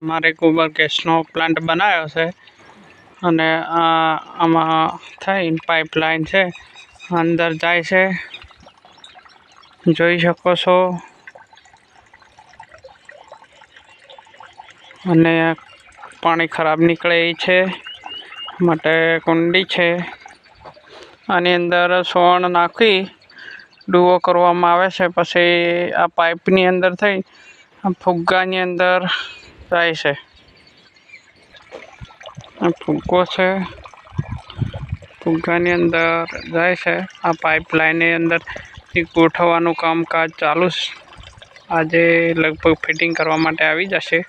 મારે ગોબર ગેસનો પ્લાન્ટ બનાવ્યો છે અને આમાં થઈને પાઇપલાઇન છે, અંદર જાય છે, જોઈ શકો છો. અને પાણી ખરાબ નીકળે એ છે માટે કુંડી છે. આની અંદર સોણ નાખી ડૂવો કરવામાં આવે છે. પછી આ પાઇપની અંદર થઈ ફુગ્ગાની અંદર જાય છે. આ ફુગ્ગો છે, ફુગ્ગાની અંદર જાય છે. આ પાઇપલાઇનની અંદર ગોઠવવાનું કામકાજ ચાલુ છે. આજે લગભગ ફિટિંગ કરવા માટે આવી જશે.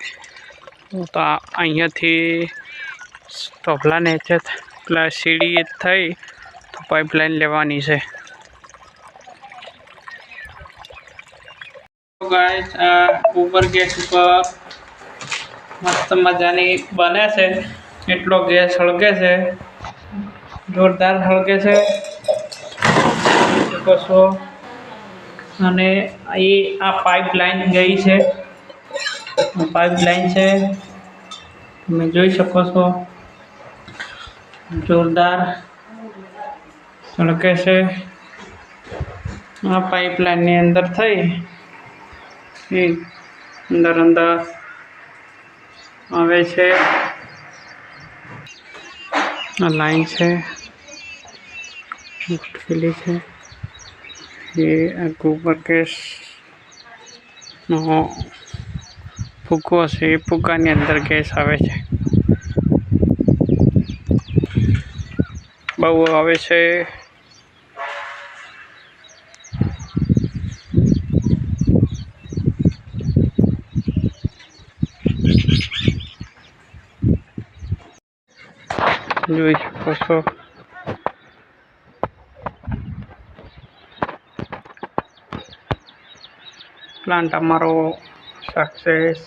તો અહીંયાથી તબલા નીચે પેલા સીડી થઈ તો પાઇપલાઇન લેવાની છે. ગાઈસ, આ ગોબર ગેસ ઉપર મસ્ત મજાની બને છે. એટલો ગેસ સળગે છે, જોરદાર સળગે છે. અને આ પાઇપલાઇન ગઈ છે, પાઇપલાઇન છે, તમે જોઈ શકો છો. જોરદાર સળગે છે. આ પાઇપલાઇનની અંદર થઈ અંદર આવે છે. આ લાઈન છે ગોઠવેલી છે. એ આ ગોબર ગેસનો ફુગ્ગો છે. એ ફુગ્ગાની અંદર ગેસ આવે છે. બહુ આવે છે. જોઈ શકો છો. પ્લાન્ટ અમારો સક્સેસ